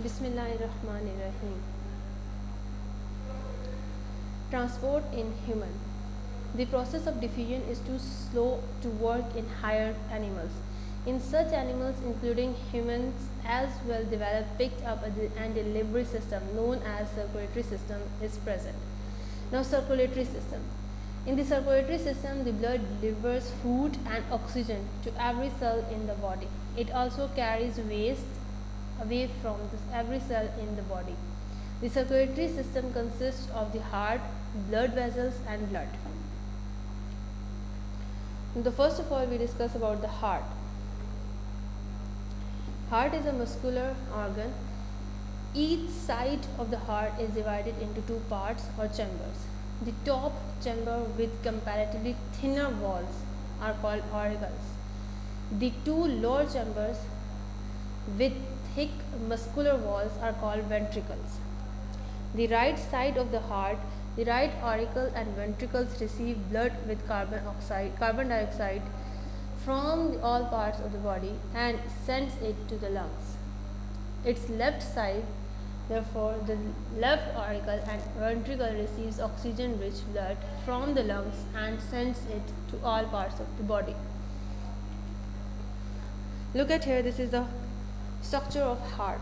Bismillahirrahmanirrahim. Transport in human. The process of diffusion is too slow to work in higher animals. In such animals, including humans as well, develop picked up and delivery system known as circulatory system is present. Now, circulatory system. In the circulatory system, the blood delivers food and oxygen to every cell in the body. It also carries waste away from every cell in the body. The circulatory system consists of the heart, blood vessels and blood. The first of all, we discuss about the heart. Heart is a muscular organ. Each side of the heart is divided into two parts or chambers. The top chamber with comparatively thinner walls are called auricles. The two lower chambers with thick muscular walls are called ventricles. The right side of the heart, the right auricle and ventricles receive blood with carbon dioxide from all parts of the body and sends it to the lungs. Its left side, therefore, the left auricle and ventricle receives oxygen-rich blood from the lungs and sends it to all parts of the body. Look at here, this is the structure of heart.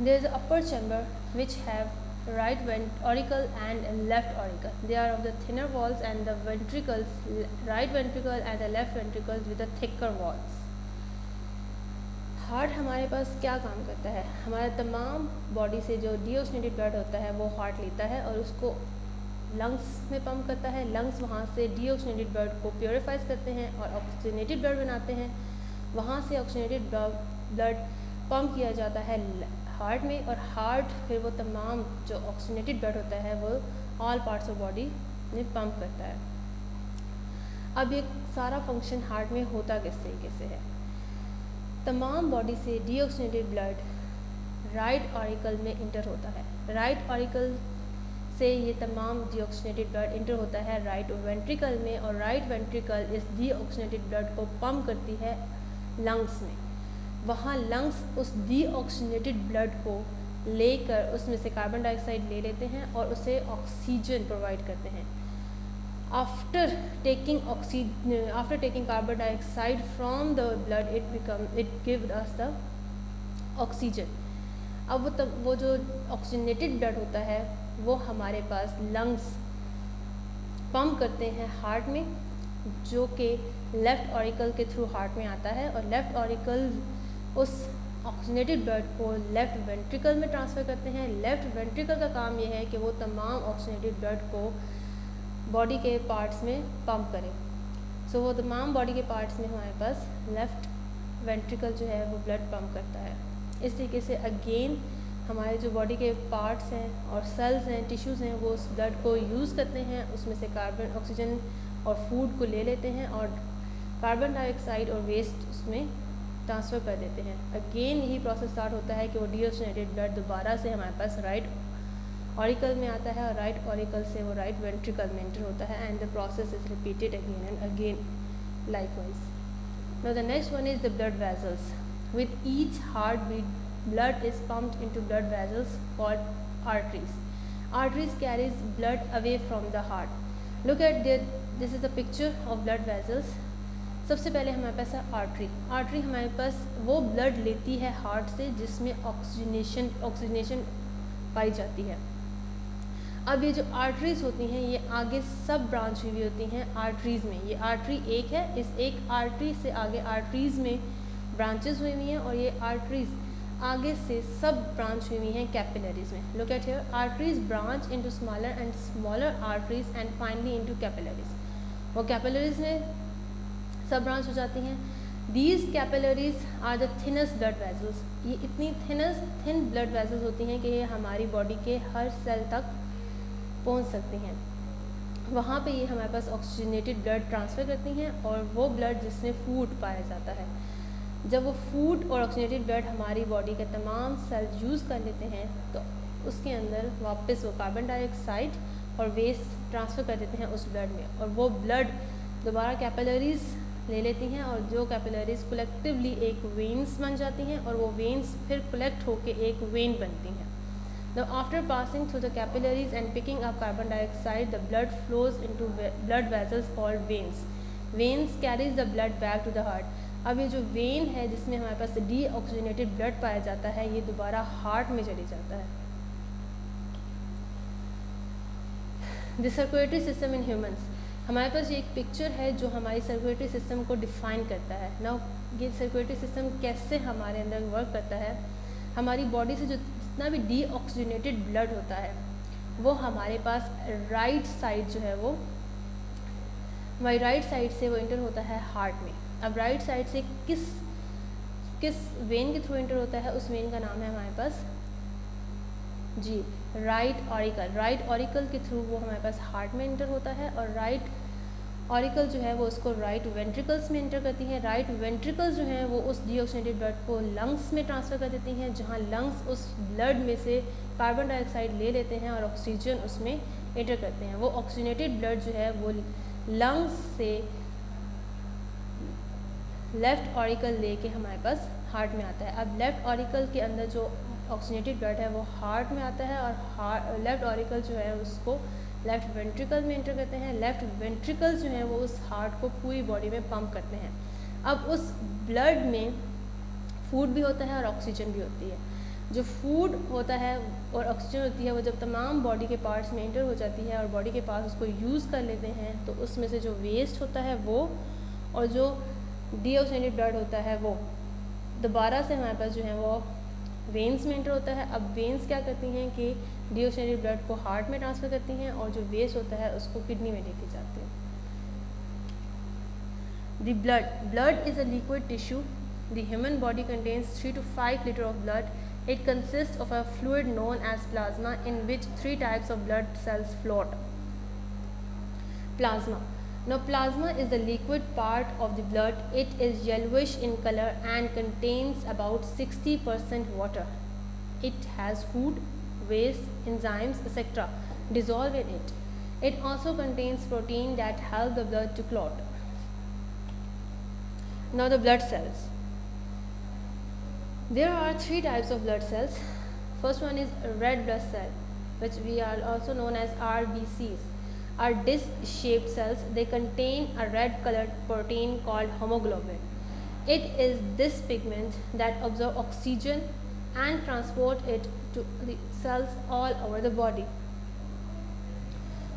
There is an upper chamber which have right auricle and left auricle. They are of the thinner walls, and the ventricles, right ventricle and the left ventricles with the thicker walls. Heart हमारे पास क्या काम करता है? हमारे तमाम body से जो deoxygenated blood होता है वो हार्ट लेता है और उसको लंग्स में पंप करता है. लंग्स वहाँ से डीऑक्सीनेटेड ब्लड को प्योरीफाइज करते हैं और ऑक्सीजनेटेड ब्लड बनाते हैं. वहाँ से ऑक्सीजनेटेड ब्लड पंप किया जाता है हार्ट में, और हार्ट फिर वो तमाम जो ऑक्सीजनेटेड ब्लड होता है वो ऑल पार्ट्स ऑफ बॉडी में पंप करता है. अब ये सारा फंक्शन हार्ट में होता किस तरीके से है? तमाम बॉडी से डीऑक्सीनेटेड ब्लड राइट ऑरिकल में इंटर होता है. राइट ऑरिकल से ये तमाम डीऑक्सीनेटेड ब्लड इंटर होता है राइट वेंट्रिकल में, और राइट वेंट्रिकल इस डीऑक्सीनेटेड ब्लड को पंप करती है लंग्स में. वहाँ लंग्स उस डीऑक्सीनेटेड ब्लड को लेकर उसमें से कार्बन डाइऑक्साइड ले लेते हैं और उसे ऑक्सीजन प्रोवाइड करते हैं. After taking carbon dioxide from the blood it gives us the oxygen. अब वो जो ऑक्सीजनेटेड ब्लड होता है वो हमारे पास लंग्स पंप करते हैं हार्ट में, जो कि लेफ़्ट ऑरिकल के थ्रू हार्ट में आता है, और लेफ़्ट ऑरिकल उस ऑक्सीजनेटेड ब्लड को लेफ़्ट वेंट्रिकल में ट्रांसफ़र करते हैं. लेफ़्ट वेंट्रिकल का काम यह है कि वो तमाम ऑक्सीजनेटेड ब्लड को बॉडी के पार्ट्स में पंप करें. सो वो तमाम बॉडी के पार्ट्स में हमारे पास लेफ़्ट वेंट्रिकल जो है वो ब्लड पंप करता है. इस तरीके से अगेन हमारे जो बॉडी के पार्ट्स हैं और सेल्स हैं, टिश्यूज़ हैं, वो उस ब्लड को यूज़ करते हैं, उसमें से कार्बन ऑक्सीजन और फूड को ले लेते हैं और कार्बन डाइऑक्साइड और वेस्ट उसमें ट्रांसफ़र कर देते हैं. अगेन यही प्रोसेस स्टार्ट होता है कि वो डीऑक्सीनेटेड ब्लड दोबारा से हमारे पास राइट ऑरिकल में आता है और राइट ऑरिकल से वो राइट वेंट्रिकल में एंटर होता है, and the process is repeated again and again likewise. Now the next one is the blood vessels. With each heartbeat blood is pumped into blood vessels called arteries. Arteries carries blood away from the heart. Look at this is the picture of blood vessels. सबसे पहले हमारे पास है artery. Artery हमारे पास वो blood लेती है heart से जिसमें ऑक्सीजनेशन पाई जाती है. अब ये जो आर्टरीज होती हैं ये आगे सब ब्रांच हुई होती हैं आर्टरीज़ में. ये आर्टरी एक है, इस एक आर्टरी से आगे आर्टरीज़ में ब्रांचेस हुई हुई हैं, और ये आर्टरीज़ आगे से सब ब्रांच हुई हुई हैं कैपिलरीज में. Look at here, arteries branch into smaller and smaller arteries and finally into capillaries. वो कैपिलरीज में सब ब्रांच हो जाती हैं. These capillaries are the thinnest blood vessels. ये इतनी थिन ब्लड वेसल्स होती हैं कि ये हमारी बॉडी के हर सेल तक पहुंच सकती हैं. वहाँ पे ये हमारे पास ऑक्सीजनेटेड ब्लड ट्रांसफ़र करती हैं, और वो ब्लड जिसमें फूड पाया जाता है. जब वो फूड और ऑक्सीजनेटेड ब्लड हमारी बॉडी के तमाम सेल यूज़ कर लेते हैं तो उसके अंदर वापस वो कार्बन डाइऑक्साइड और वेस्ट ट्रांसफ़र कर देते हैं उस ब्लड में, और वो ब्लड दोबारा कैपिलरीज ले लेती हैं और जो कैपिलरीज कलेक्टिवली एक वेन्स बन जाती हैं और वो वेन्स फिर कलेक्ट होके एक वेन बनती हैं. Now after passing through the capillaries and picking up carbon dioxide, the blood flows into blood vessels called veins. Veins carries the blood back to the heart. अब ये जो वेन है जिसमें हमारे पास डीऑक्सीजनेटेड ब्लड पाया जाता है ये दोबारा हार्ट में चली जाता है. The circulatory system in humans. हमारे पास ये एक पिक्चर है जो हमारी सर्कुलेटरी सिस्टम को डिफाइन करता है. नाउ ये सर्कुलेटरी सिस्टम कैसे हमारे अंदर वर्क करता है. हमारी बॉडी से जो जितना भी डीऑक्सीजनेटेड ब्लड होता है वो हमारे पास राइट साइड जो है वो हमारी राइट साइड से वो इंटर होता है हार्ट में. अब राइट साइड से किस वेन के थ्रू इंटर होता है उस वेन का नाम है हमारे पास जी राइट ऑरिकल. राइट ऑरिकल के थ्रू वो हमारे पास हार्ट में इंटर होता है और राइट ऑरिकल जो है वो उसको राइट वेंट्रिकल्स में इंटर करती हैं. राइट वेंट्रिकल्स जो हैं वो उस डीऑक्सीजनेटेड ब्लड को लंग्स में ट्रांसफ़र कर देती हैं जहाँ लंग्स उस ब्लड में से कार्बन डाइऑक्साइड ले लेते हैं और ऑक्सीजन उसमें इंटर करते हैं. वो ऑक्सीजनेटेड ब्लड जो है वो लंग्स से लेफ़्ट ऑरिकल लेके हमारे पास हार्ट में आता है. अब लेफ़्ट ऑरिकल के अंदर जो ऑक्सीजनेटेड ब्लड है वो हार्ट में आता है और लेफ़्ट ऑरिकल जो है उसको लेफ़्ट वेंट्रिकल में इंटर करते हैं. लेफ़्ट वेंट्रिकल्स जो हैं वो उस हार्ट को पूरी बॉडी में पंप करते हैं. अब उस ब्लड में फूड भी होता है और ऑक्सीजन भी होती है. जो फूड होता है और ऑक्सीजन होती है वो जब तमाम बॉडी के पार्ट्स में इंटर हो जाती है और बॉडी के पास उसको यूज़ कर लेते हैं तो उसमें से जो वेस्ट होता है वो और जो डीऑक्सीजनेटेड ब्लड होता है वो दोबारा से हमारे पास जो है वो वेन्स में इंटर होता है. अब वेन्स क्या करती हैं कि डीऑक्सीजनेटेड ब्लड को हार्ट में ट्रांसफ़र करती हैं और जो वेस्ट होता है उसको किडनी में लेके जाते हैं. The blood is a liquid tissue. The human body contains 3 to 5 liters of blood. It consists of a fluid known as plasma in which 3 types of blood cells float. Plasma. Now plasma is the liquid part of the blood. It is yellowish in color and contains about 60% water. It has food, waste, enzymes, etc. dissolve in it. It also contains protein that help the blood to clot. Now the blood cells. There are 3 types of blood cells. First one is red blood cell, which we are also known as RBCs. Are disc-shaped cells. They contain a red-colored protein called hemoglobin. It is this pigment that absorbs oxygen and transport it to the cells all over the body.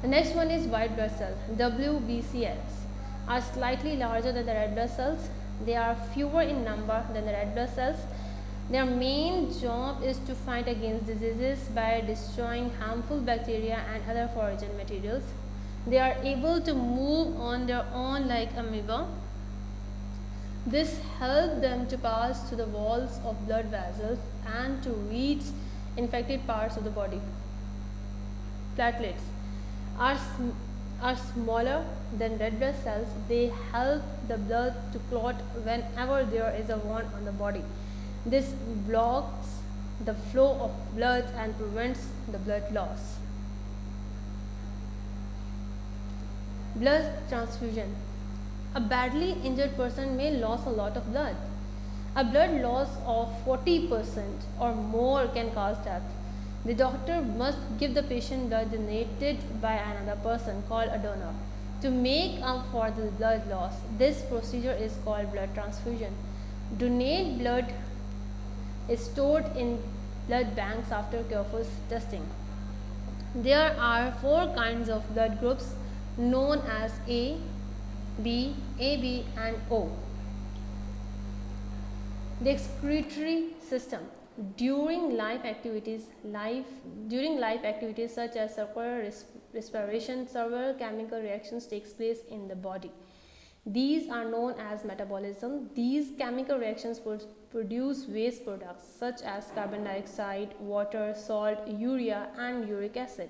The next one is white blood cells. WBCs are slightly larger than the red blood cells. They are fewer in number than the red blood cells. Their main job is to fight against diseases by destroying harmful bacteria and other foreign materials. They are able to move on their own like amoeba. This helps them to pass through the walls of blood vessels and to reach infected parts of the body. Platelets are smaller than red blood cells. They help the blood to clot whenever there is a wound on the body. This blocks the flow of blood and prevents the blood loss. Blood transfusion. A badly injured person may lose a lot of blood. A blood loss of 40% or more can cause death. The doctor must give the patient blood donated by another person called a donor to make up for the blood loss. This procedure is called blood transfusion. Donate blood is stored in blood banks after careful testing. There are 4 kinds of blood groups known as A, B, AB and O. The excretory system. During life activities such as circular respiration, several chemical reactions takes place in the body. These are known as metabolism. These chemical reactions produce waste products such as carbon dioxide, water, salt, urea and uric acid.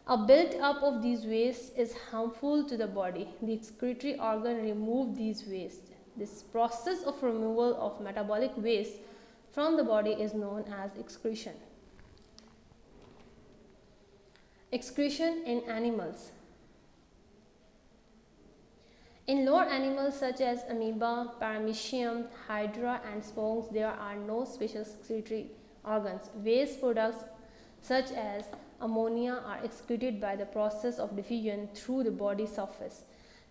A build-up of these wastes is harmful to the body. The excretory organ remove these wastes. This process of removal of metabolic waste from the body is known as excretion. Excretion in animals. In lower animals such as amoeba, paramecium, hydra, and sponges, there are no special excretory organs. Waste products such as ammonia are excreted by the process of diffusion through the body surface.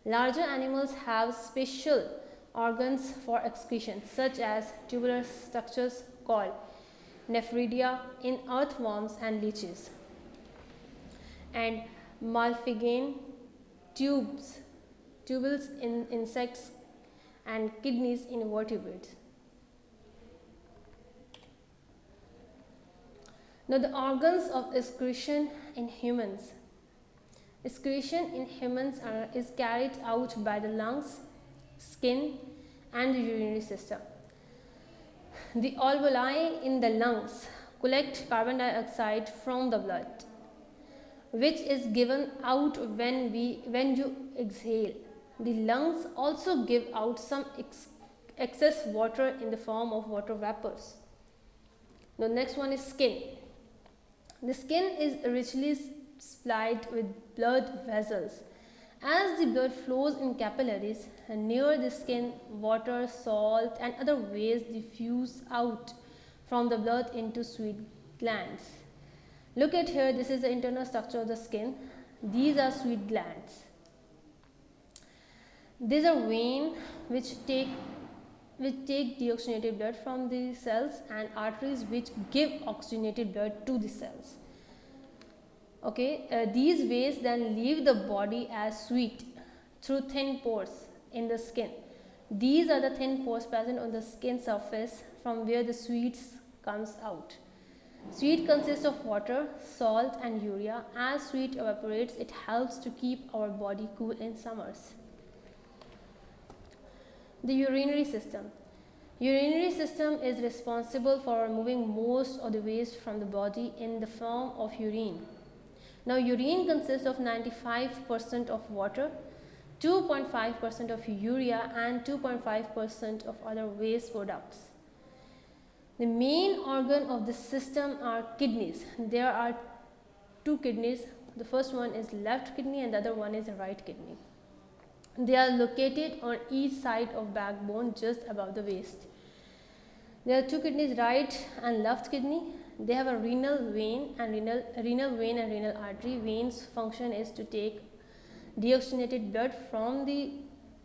Larger animals have special organs for excretion, such as tubular structures called nephridia in earthworms and leeches, and Malpighian tubules in insects, and kidneys in vertebrates. Now, the organs of excretion in humans. Excretion in humans is carried out by the lungs, skin, and the urinary system. The alveoli in the lungs collect carbon dioxide from the blood, which is given out when you exhale. The lungs also give out some excess water in the form of water vapors. The next one is skin. The skin is richly supplied with blood vessels. As the blood flows in capillaries near the skin, water, salt, and other waste diffuse out from the blood into sweat glands. Look at here, this is the internal structure of the skin. These are sweat glands. These are veins which take deoxygenated blood from the cells, and arteries which give oxygenated blood to the cells. Okay, these waves then leave the body as sweat through thin pores in the skin. These are the thin pores present on the skin surface from where the sweats comes out. Sweat consists of water, salt, and urea. As sweat evaporates, it helps to keep our body cool in summers. The urinary system. Urinary system is responsible for removing most of the waste from the body in the form of urine. Now, urine consists of 95% of water, 2.5% of urea, and 2.5% of other waste products. The main organ of the system are kidneys. There are two kidneys. The first one is left kidney and the other one is right kidney. They are located on each side of backbone just above the waist. There are two kidneys, right and left kidney. They have a renal vein and renal artery. Veins function is to take deoxygenated blood from the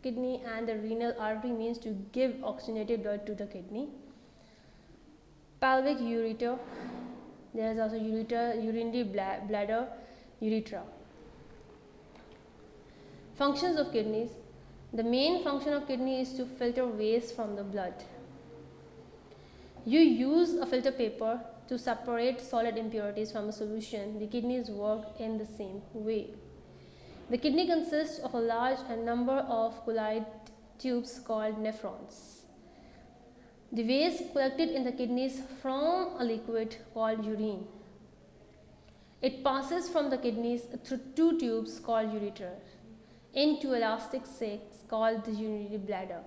kidney, and the renal artery means to give oxygenated blood to the kidney. Pelvic ureter. There is also urinary bladder, urethra. Functions of kidneys. The main function of kidney is to filter waste from the blood. You use a filter paper to separate solid impurities from a solution. The kidneys work in the same way. The kidney consists of a large number of colloid tubes called nephrons. The waste collected in the kidneys from a liquid called urine. It passes from the kidneys through two tubes called ureters into elastic sacs called the urinary bladder.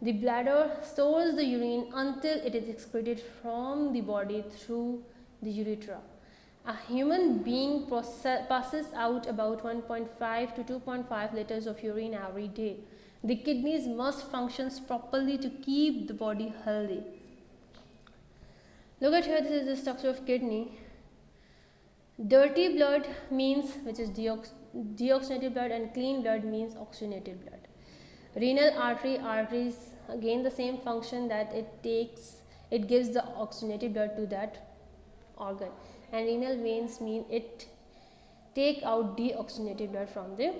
The bladder stores the urine until it is excreted from the body through the urethra. A human being passes out about 1.5 to 2.5 liters of urine every day. The kidneys must function properly to keep the body healthy. Look at here, this is the structure of kidney. Dirty blood means, which is deoxygenated blood, and clean blood means oxygenated blood. Renal arteries, again the same function, that it gives the oxygenated blood to that organ, and renal veins mean it take out deoxygenated blood from the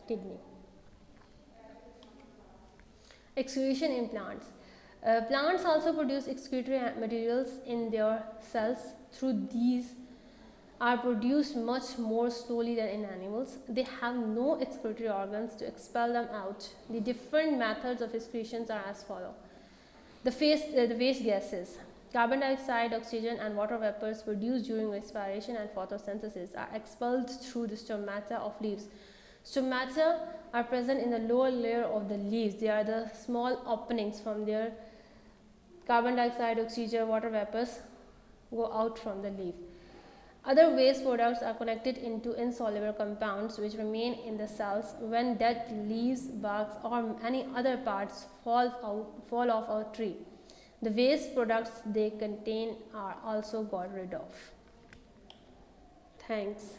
kidney. Excretion in plants. Plants also produce excretory materials in their cells. Through these are produced much more slowly than in animals. They have no excretory organs to expel them out. The different methods of excretions are as follows. The waste gases. Carbon dioxide, oxygen, and water vapors produced during respiration and photosynthesis are expelled through the stomata of leaves. Stomata are present in the lower layer of the leaves. They are the small openings from there. Carbon dioxide, oxygen, water vapors go out from the leaf. Other waste products are connected into insoluble compounds which remain in the cells when dead leaves, barks, or any other parts fall off a tree. The waste products they contain are also got rid of. Thanks.